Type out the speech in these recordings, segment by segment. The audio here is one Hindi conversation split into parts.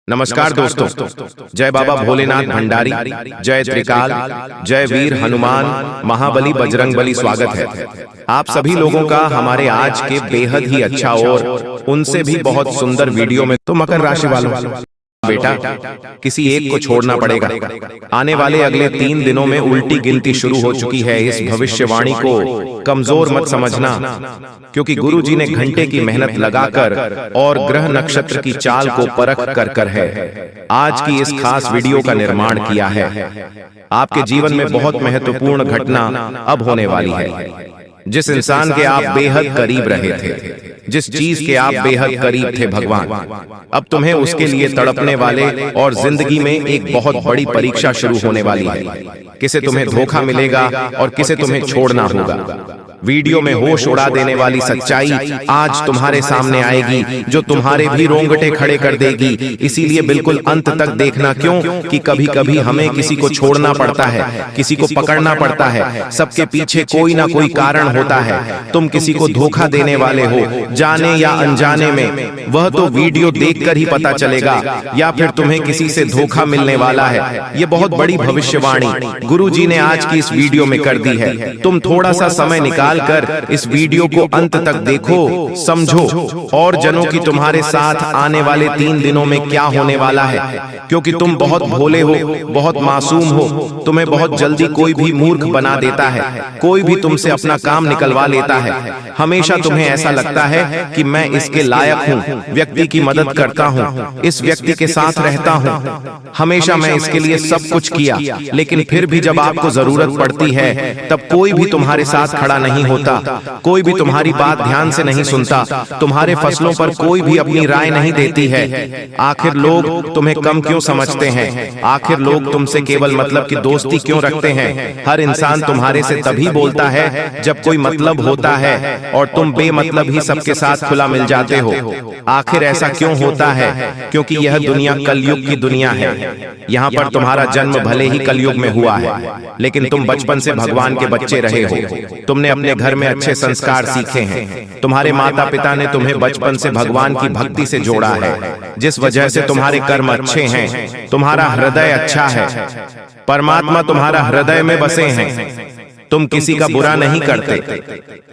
नमस्कार दोस्तों, जय बाबा भोलेनाथ भंडारी, जय त्रिकाल, जय वीर हनुमान, महाबली बजरंगबली। स्वागत है आप सभी लोगों का हमारे आज के बेहद ही अच्छा और उनसे भी बहुत सुंदर वीडियो में। तो मकर राशि वालों, बेटा किसी एक को छोड़ना पड़ेगा। आने वाले अगले 3 दिनों में उल्टी गिनती शुरू हो चुकी है। इस भविष्यवाणी को कमजोर मत समझना, क्योंकि गुरु जी ने घंटे की मेहनत लगाकर और ग्रह नक्षत्र की चाल को परख कर है आज की इस खास वीडियो का निर्माण किया है। आपके जीवन में बहुत महत्वपूर्ण घटना अब होने वाली है। जिस इंसान के आप बेहद करीब रहे थे, जिस चीज के आप बेहद करीब थे भगवान, अब तुम्हें उसके लिए तड़पने वाले और जिंदगी में एक बहुत बड़ी परीक्षा शुरू होने वाली है। किसे तुम्हें धोखा मिलेगा और किसे तुम्हें छोड़ना होगा। वीडियो में होश उड़ा देने वाली सच्चाई आज तुम्हारे सामने आएगी, जो तुम्हारे भी रोंगटे खड़े कर देगी। इसीलिए बिल्कुल अंत तक देखना, क्यों कि कभी कभी हमें किसी को छोड़ना पड़ता है, किसी को पकड़ना पड़ता है। सबके पीछे कोई ना कोई कारण होता है। तुम किसी को धोखा देने वाले हो, जाने या अनजाने में, वह तो वीडियो देखकर ही पता चलेगा, या फिर तुम्हें किसी से धोखा मिलने वाला है। ये बहुत बड़ी भविष्यवाणी गुरु जी ने आज की इस वीडियो में कर दी है। तुम थोड़ा सा समय निकाल कर इस वीडियो को अंत तक देखो, समझो और जनों की तुम्हारे साथ आने वाले 3 दिनों में क्या होने वाला है। क्योंकि तुम बहुत भोले हो, बहुत मासूम हो, तुम्हें बहुत जल्दी कोई भी मूर्ख बना देता है, कोई भी तुमसे अपना काम निकलवा लेता है। हमेशा तुम्हें ऐसा लगता है कि मैं इसके लायक हूँ, व्यक्ति की मदद करता हूँ, इस व्यक्ति के साथ रहता हूँ, हमेशा मैं इसके लिए सब कुछ किया। लेकिन फिर भी जब आपको जरूरत पड़ती है तब कोई भी तुम्हारे साथ खड़ा नहीं होता, कोई भी तुम्हारी बात ध्यान से नहीं सुनता, तुम्हारे फैसलों पर कोई भी अपनी राय नहीं देती है। आखिर लोग तुम्हें कम क्यों समझते हैं? आखिर लोग तुमसे केवल मतलब की दोस्ती क्यों रखते हैं? हर इंसान तुम्हारे से तभी बोलता है जब कोई मतलब होता है, और तुम बेमतलब ही सबके साथ खुला मिल जाते हो। आखिर ऐसा क्यों होता है? क्योंकि यह दुनिया कलयुग की दुनिया है। यहाँ पर तुम्हारा जन्म भले ही कलयुग में हुआ है, लेकिन तुम बचपन से भगवान के बच्चे रहे हो। तुमने अपने घर में अच्छे संस्कार सीखे हैं। तुम्हारे माता पिता ने तुम्हें बचपन से भगवान की भक्ति से जोड़ा है, जिस वजह से तुम्हारे कर्म अच्छे हैं, तुम्हारा हृदय अच्छा है, परमात्मा तुम्हारा हृदय में बसे हैं। तुम किसी का बुरा नहीं करते,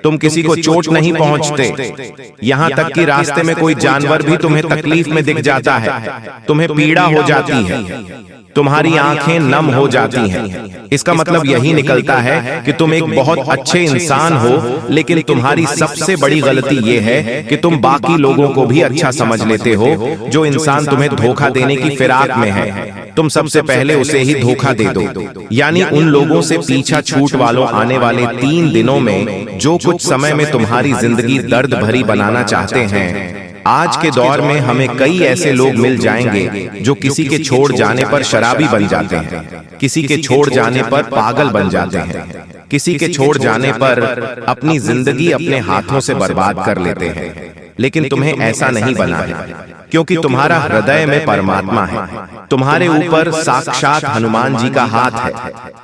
तुम किसी को चोट नहीं पहुंचते, यहाँ तक कि रास्ते में कोई जानवर भी तुम्हें तकलीफ में दिख जाता है, तुम्हें पीड़ा हो जाती है, तुम्हारी आंखें नम हो जाती हैं। इसका मतलब यही निकलता है कि तुम एक बहुत अच्छे इंसान हो, लेकिन तुम्हारी सबसे बड़ी गलती यह है कि तुम बाकी लोगों को भी अच्छा समझ लेते हो। जो इंसान तुम्हें धोखा देने की फिराक में है, तुम सबसे पहले उसे ही धोखा दे दो। यानी उन लोगों से पीछा छूट वालों, आने वाले 3 दिनों में जो कुछ समय में तुम्हारी जिंदगी दर्द भरी बनाना चाहते हैं। आज के दौर में हमें कई ऐसे लोग मिल जाएंगे जो किसी के छोड़ जाने पर शराबी बन जाते हैं, किसी के छोड़ जाने पर पागल बन जाते हैं, किसी के छोड़ जाने पर अपनी जिंदगी अपने हाथों से बर्बाद कर लेते हैं। लेकिन तुम्हें ऐसा नहीं बना है, क्योंकि तुम्हारा हृदय में परमात्मा है, तुम्हारे ऊपर साक्षात हनुमान जी का हाथ है।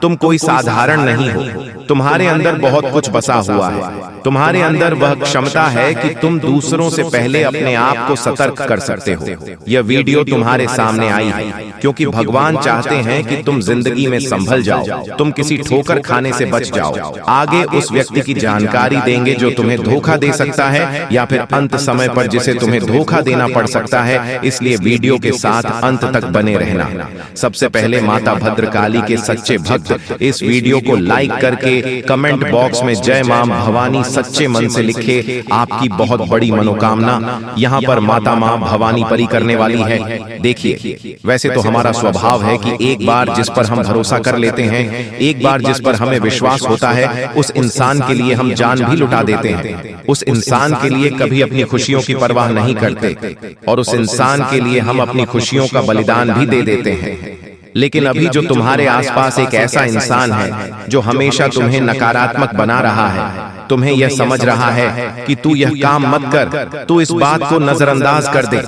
तुम कोई साधारण नहीं हो, तुम्हारे अंदर बहुत कुछ बसा हुआ है। तुम्हारे अंदर वह क्षमता है कि तुम दूसरों से पहले अपने आप को सतर्क कर सकते हो। यह वीडियो तुम्हारे सामने आई है क्योंकि भगवान चाहते हैं कि तुम जिंदगी में संभल जाओ, तुम किसी ठोकर खाने से बच जाओ। आगे उस व्यक्ति की जानकारी देंगे जो तुम्हें धोखा दे सकता है, या फिर अंत समय पर जिसे तुम्हें धोखा देना पड़ सकता है। इसलिए वीडियो के साथ अंत तक बने रहना। सबसे पहले माता भद्रकाली के सच्चे भक्त इस वीडियो को लाइक करके कमेंट बॉक्स में जय मां भवानी सच्चे मन से लिखे। आपकी बहुत बड़ी मनोकामना यहाँ पर माता मां भवानी परी करने वाली है। देखिए, वैसे तो हमारा स्वभाव है कि एक बार जिस पर हम भरोसा कर लेते हैं, एक बार जिस पर हमें विश्वास होता है, उस इंसान के लिए हम जान भी लुटा देते हैं। उस इंसान के लिए कभी अपनी खुशियों की परवाह नहीं करते, और उस इंसान के लिए हम अपनी खुशियों का बलिदान भी दे देते हैं। लेकिन अभी जो तुम्हारे आसपास एक ऐसा इंसान है जो हमेशा तुम्हें नकारात्मक बना रहा है, तुम्हें यह समझ रहा है कि तू यह काम मत कर, तू इस बात को नजरअंदाज कर दे।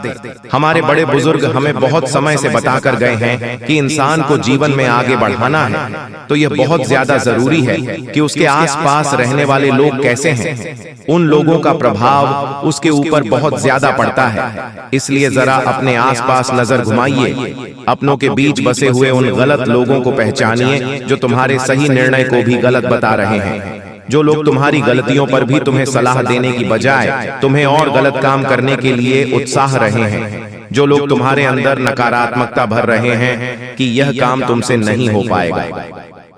हमारे बड़े बुजुर्ग हमें बहुत समय से बताकर गए हैं कि इंसान को जीवन में आगे बढ़ाना है तो यह बहुत ज्यादा जरूरी है कि उसके आसपास रहने वाले लोग कैसे हैं, उन लोगों का प्रभाव उसके ऊपर बहुत ज्यादा पड़ता है। इसलिए जरा अपने आसपास नजर घुमाइए, अपनों के बीच बसे हुए उन गलत लोगों को पहचानिए जो तुम्हारे सही निर्णय को भी गलत बता रहे हैं, जो लोग तुम्हारी गलतियों पर भी तुम्हें सलाह देने की बजाय तुम्हें और गलत काम करने के लिए उत्साह रहे हैं, जो लोग तुम्हारे अंदर नकारात्मकता भर रहे हैं कि यह काम तुमसे नहीं हो पाएगा।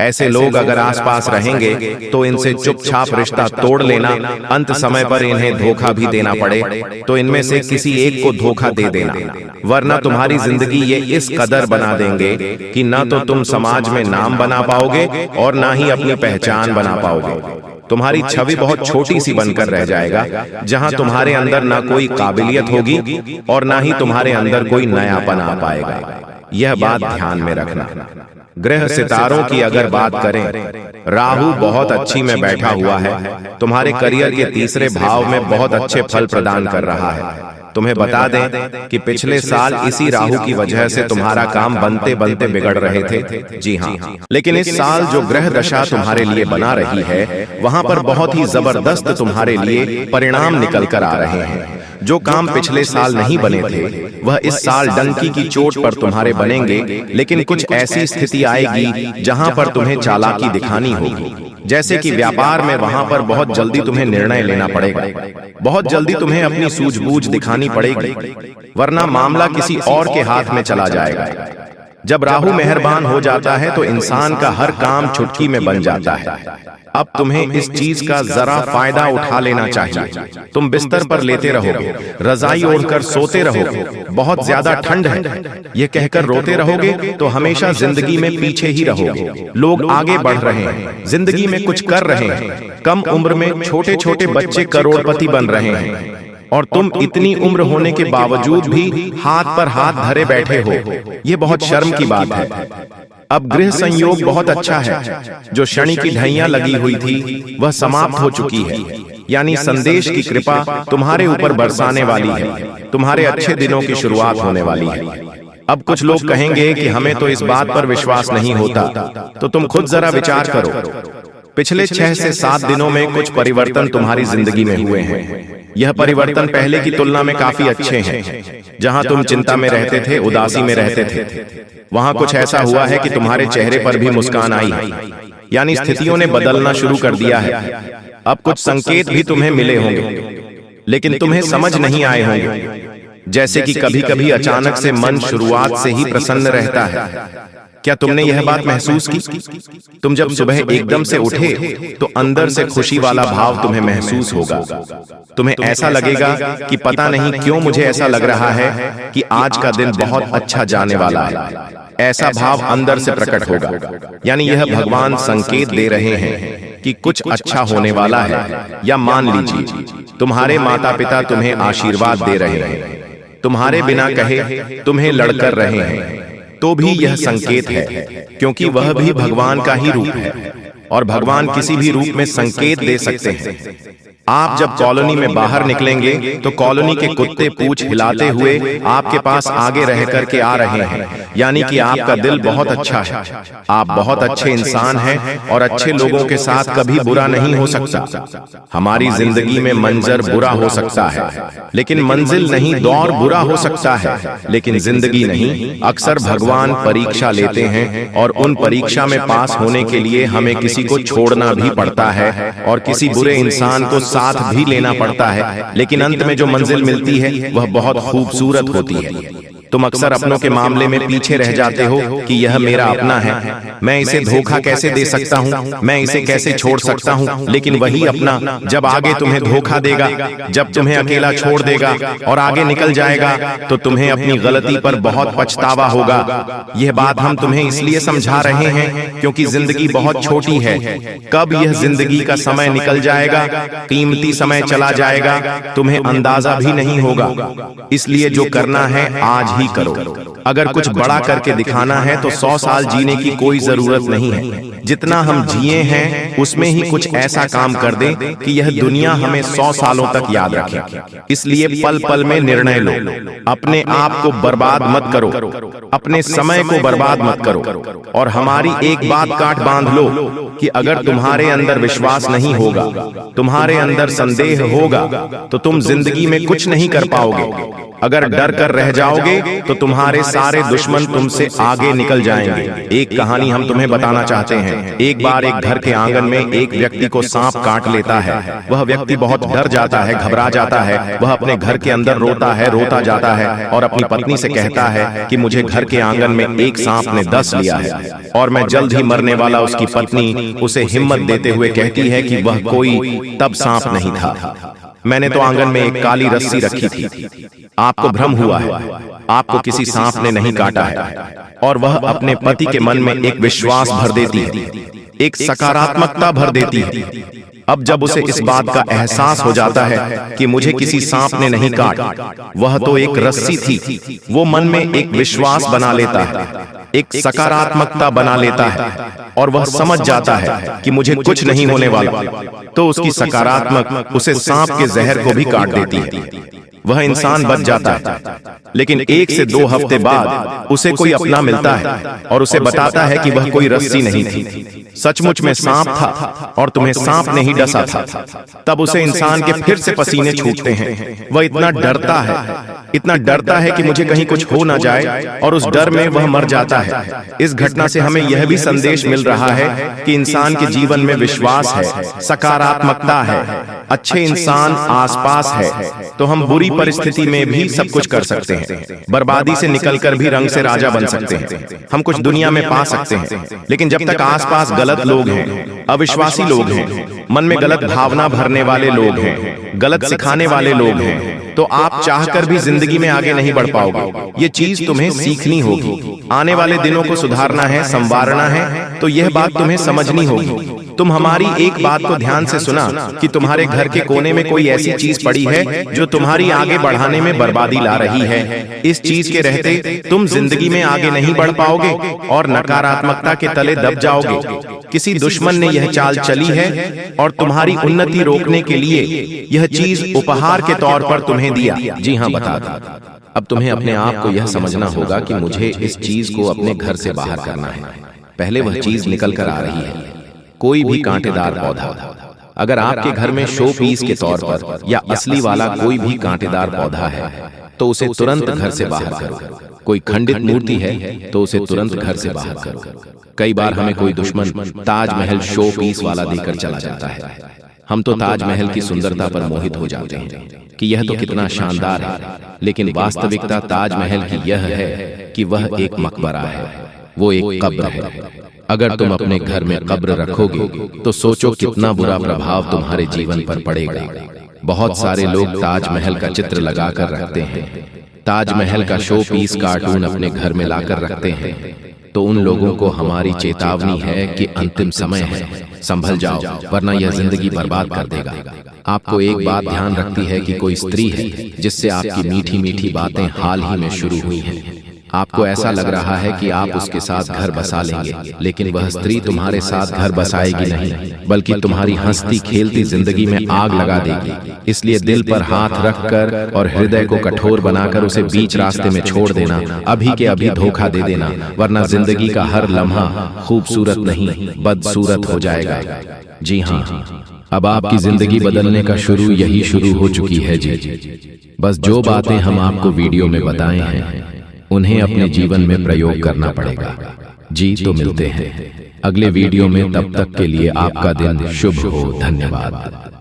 ऐसे लोग अगर आसपास रहेंगे तो इनसे चुपचाप रिश्ता तोड़ लेना, अंत समय पर इन्हें धोखा भी देना पड़े तो इनमें से किसी एक को धोखा दे देना, वरना तुम्हारी जिंदगी ये इस कदर बना देंगे कि ना तो तुम समाज में नाम बना पाओगे और ना ही अपनी पहचान बना पाओगे। तुम्हारी छवि बहुत छोटी सी बनकर रह जाएगा, जहां तुम्हारे अंदर ना कोई काबिलियत होगी और ना ही तुम्हारे अंदर कोई नयापन आ पाएगा। यह बात ध्यान में रखना। ग्रह सितारों की अगर बात करें, राहु बहुत अच्छी में बैठा हुआ है, तुम्हारे करियर के तीसरे भाव में बहुत अच्छे फल प्रदान कर रहा है। तुम्हें बता दें कि पिछले साल इसी राहु की वजह से तुम्हारा काम बनते बनते बिगड़ रहे थे। जी हाँ, लेकिन इस साल जो ग्रह दशा तुम्हारे लिए बना रही है, वहां पर बहुत ही जबरदस्त तुम्हारे लिए परिणाम निकल कर आ रहे हैं। जो काम पिछले साल नहीं बने थे वह इस साल डंकी की चोट पर तुम्हारे बनेंगे, लेकिन कुछ ऐसी स्थिति आएगी जहां पर तुम्हें चालाकी दिखानी होगी। जैसे कि व्यापार में, वहां पर बहुत जल्दी तुम्हें निर्णय लेना पड़ेगा, बहुत जल्दी तुम्हें अपनी सूझबूझ दिखानी पड़ेगी, वरना मामला किसी और के हाथ में चला जाएगा। जब राहु मेहरबान हो जाता है तो इंसान का हर काम चुटकी में बन जाता है। अब तुम्हें इस चीज का जरा फायदा उठा लेना चाहिए। तुम बिस्तर पर लेटे रहोगे, रजाई ओढ़कर सोते रहोगे, बहुत ज्यादा ठंड है ये कहकर रोते रहोगे तो हमेशा जिंदगी में पीछे ही रहोगे। लोग आगे बढ़ रहे हैं, जिंदगी में कुछ कर रहे हैं, कम उम्र में छोटे छोटे बच्चे करोड़पति बन रहे हैं और तुम इतनी उम्र होने के बावजूद भी हाथ पर हाथ धरे बैठे हो। ये बहुत शर्म की बात है। अब गृह संयोग बहुत अच्छा है, जो शनि की ढैया लगी हुई थी वह समाप्त हो चुकी है, यानी संदेश की कृपा तुम्हारे ऊपर बरसाने वाली है, तुम्हारे अच्छे दिनों की शुरुआत होने वाली है। अब कुछ लोग कहेंगे कि हमें तो इस बात पर विश्वास नहीं होता, तो तुम खुद जरा विचार करो। पिछले 6 से 7 दिनों में कुछ परिवर्तन तुम्हारी जिंदगी में हुए हैं। यह परिवर्तन पहले की तुलना में काफी अच्छे हैं। जहां तुम चिंता में रहते थे, उदासी में रहते थे, वहां कुछ ऐसा हुआ है कि तुम्हारे चेहरे पर भी मुस्कान आई, यानी स्थितियों ने बदलना शुरू कर दिया है। अब कुछ संकेत भी तुम्हें मिले होंगे, लेकिन तुम्हें समझ नहीं आए होंगे। जैसे कि कभी कभी अचानक से मन शुरुआत से ही प्रसन्न रहता है। क्या तुमने यह बात महसूस की? तुम जब सुबह एकदम से उठे तो अंदर से खुशी वाला भाव तुम्हें महसूस होगा। तुम्हें ऐसा लगेगा कि पता नहीं क्यों मुझे ऐसा लग रहा है कि आज का दिन बहुत अच्छा जाने वाला है। ऐसा भाव अंदर से प्रकट होगा, यानी यह भगवान संकेत दे रहे हैं कि कुछ अच्छा होने वाला है। या मान लीजिए तुम्हारे माता पिता तुम्हें आशीर्वाद दे रहे हैं, तुम्हारे बिना कहे तुम्हें लड़कर रहे हैं, तो भी यह संकेत है, क्योंकि वह भी भगवान का ही रूप है और भगवान किसी भी रूप में संकेत दे सकते हैं। आप जब कॉलोनी में बाहर निकलेंगे तो कॉलोनी के कुत्ते पूंछ हिलाते हुए आपके पास आगे रह करके आ रहे हैं, यानी कि आपका दिल बहुत अच्छा है, आप बहुत अच्छे इंसान हैं और अच्छे लोगों के साथ कभी बुरा नहीं हो सकता। हमारी जिंदगी में मंजर बुरा हो सकता है, लेकिन मंजिल नहीं, दौर बुरा हो सकता है, लेकिन जिंदगी नहीं। अक्सर भगवान परीक्षा लेते हैं और उन परीक्षा में पास होने के लिए हमें किसी को छोड़ना भी पड़ता है और किसी बुरे इंसान को साथ भी लेना पड़ता है, लेकिन अंत में जो मंजिल मिलती है वह बहुत खूबसूरत होती है। तुम अक्सर अपनों के मामले में पीछे रह जाते हो कि यह मेरा अपना है, मैं इसे धोखा कैसे दे सकता हूँ, मैं इसे कैसे छोड़ सकता हूँ। लेकिन वही अपना जब आगे तुम्हें धोखा देगा, जब तुम्हें अकेला छोड़ देगा और आगे निकल जाएगा, तो तुम्हें अपनी गलती पर बहुत पछतावा होगा। यह बात हम तुम्हें इसलिए समझा रहे हैं क्योंकि जिंदगी बहुत छोटी है। कब यह जिंदगी का समय निकल जाएगा, कीमती समय चला जाएगा, तुम्हें अंदाजा भी नहीं होगा। इसलिए जो करना है आज ही करो। अगर कुछ बड़ा करके दिखाना है तो 100 साल जीने की कोई जरूरत नहीं है। जितना हम जिए हैं उसमें ही कुछ ऐसा काम कर दें कि यह दुनिया हमें 100 सालों तक याद रखे। इसलिए पल पल में निर्णय लो। अपने आप को बर्बाद मत करो, अपने समय को बर्बाद मत करो। और हमारी एक बात काट बांध लो कि अगर तुम्हारे अंदर विश्वास नहीं होगा, तुम्हारे अंदर संदेह होगा, तो तुम जिंदगी में कुछ नहीं कर पाओगे। अगर डर कर रह जाओगे तो तुम्हारे सारे दुश्मन तुमसे आगे निकल जाएंगे। एक कहानी हम तुम्हें बताना चाहते हैं। एक बार एक घर के आंगन में एक व्यक्ति को सांप काट लेता है। वह व्यक्ति बहुत डर जाता है, घबरा जाता है। वह अपने घर के अंदर रोता है, रोता जाता है और अपनी पत्नी से कहता है कि मुझे घर के आंगन में एक सांप ने डस लिया है और मैं जल्द ही मरने वाला। उसकी पत्नी उसे हिम्मत देते हुए कहती है कि वह कोई तब सांप नहीं था, मैंने तो आंगन में एक काली रस्सी रखी थी। आपको भ्रम हुआ है, आपको किसी सांप ने नहीं काटा है। और वह अपने पति के मन में एक विश्वास भर देती है, एक सकारात्मकता भर देती है। अब जब उसे इस बात का एहसास हो जाता है कि मुझे किसी सांप ने नहीं काटा, वह तो एक रस्सी थी, वो मन में एक विश्वास बना लेता है, एक सकारात्मकता बना लेता है और वह समझ जाता है कि मुझे कुछ नहीं होने वाला। तो उसकी सकारात्मक उसे सांप के जहर को भी काट देती है। वह इंसान बच जाता है। लेकिन 1 से 2 हफ्ते बाद उसे कोई अपना मिलता है और उसे बताता है कि वह कोई रस्सी नहीं थी, सचमुच में सांप था और तुम्हें सांप ने ही डसा था। तब उसे इंसान के फिर से पसीने छूटते हैं। वह इतना डरता है, इतना डरता है कि मुझे कहीं कुछ हो ना जाए और उस डर में वह मर जाता है। इस घटना से हमें यह भी संदेश मिल रहा है कि इंसान के जीवन में विश्वास है, सकारात्मकता है, अच्छे इंसान आसपास है तो हम बुरी परिस्थिति में भी सब कुछ कर सकते हैं। बर्बादी से निकलकर भी रंग से राजा बन सकते हैं। हम कुछ दुनिया में पा सकते हैं, लेकिन जब तक आसपास गलत लोग हैं, अविश्वासी लोग हैं, मन में गलत भावना भरने वाले लोग हैं, गलत सिखाने वाले लोग हैं, तो आप चाहकर भी जिंदगी में आगे नहीं बढ़ पाओगे। ये चीज तुम्हें सीखनी होगी। आने वाले दिनों को सुधारना है, संवारना है, तो यह बात तुम्हें समझनी होगी। तुम हमारी एक बात को ध्यान से सुना कि तुम्हारे घर के कोने में कोई ऐसी चीज पड़ी है जो तुम्हारी आगे बढ़ाने में बर्बादी ला रही है। इस चीज के रहते तुम जिंदगी में आगे नहीं बढ़ पाओगे और नकारात्मकता के तले दब जाओगे। किसी दुश्मन ने यह चाल चली है और तुम्हारी उन्नति रोकने के लिए यह चीज उपहार के तौर पर तुम्हें दिया। जी हाँ, बता दो। अब तुम्हें अपने आप को यह समझना होगा कि मुझे इस चीज को अपने घर से बाहर करना है। पहले वह चीज निकल कर आ रही है। कोई भी कांटेदार पौधा, अगर आपके घर में शो पीस के तौर पर या असली वाला कोई भी कांटेदार पौधा है तो उसे तुरंत घर से बाहर करो। कोई खंडित मूर्ति है तो उसे तुरंत घर से बाहर करो। कई बार हमें कोई दुश्मन ताजमहल शो पीस वाला देकर चला जाता है। हम तो ताजमहल की सुंदरता पर मोहित हो जाते हैं कि यह तो कितना शानदार है, लेकिन वास्तविकता ताजमहल की यह है कि वह एक मकबरा है, वो एक कब्र है। अगर तुम अपने घर में कब्र रखोगे तो सोचो कितना बुरा प्रभाव तुम्हारे जीवन पर पड़ेगा। बहुत सारे लोग ताजमहल का चित्र लगाकर रखते हैं, ताजमहल का शो पीस कार्टून अपने घर में लाकर रखते हैं। तो उन लोगों को हमारी चेतावनी है कि अंतिम समय है, संभल जाओ, वरना यह जिंदगी बर्बाद कर देगा। आपको एक बात ध्यान रखती है कि कोई स्त्री है जिससे आपकी मीठी मीठी बातें हाल ही में शुरू हुई हैं। आपको ऐसा लग रहा है कि आप उसके साथ घर बसा लेंगे, लेकिन वह स्त्री तुम्हारे साथ घर बसाएगी नहीं, बल्कि तुम्हारी हंसती खेलती जिंदगी में आग लगा देगी। इसलिए दिल पर हाथ रखकर और हृदय को कठोर बनाकर उसे बीच रास्ते में छोड़ देना, अभी के अभी धोखा दे देना, वरना जिंदगी का हर लम्हा खूबसूरत नहीं बदसूरत हो जाएगा। जी हाँ, अब आपकी जिंदगी बदलने का शुरू यही शुरू हो चुकी है जी। बस जो बातें हम आपको वीडियो में बताए हैं उन्हें अपने जीवन में प्रयोग करना पड़ेगा। जी तो मिलते हैं अगले वीडियो में, तब तक के लिए आपका दिन शुभ हो। धन्यवाद।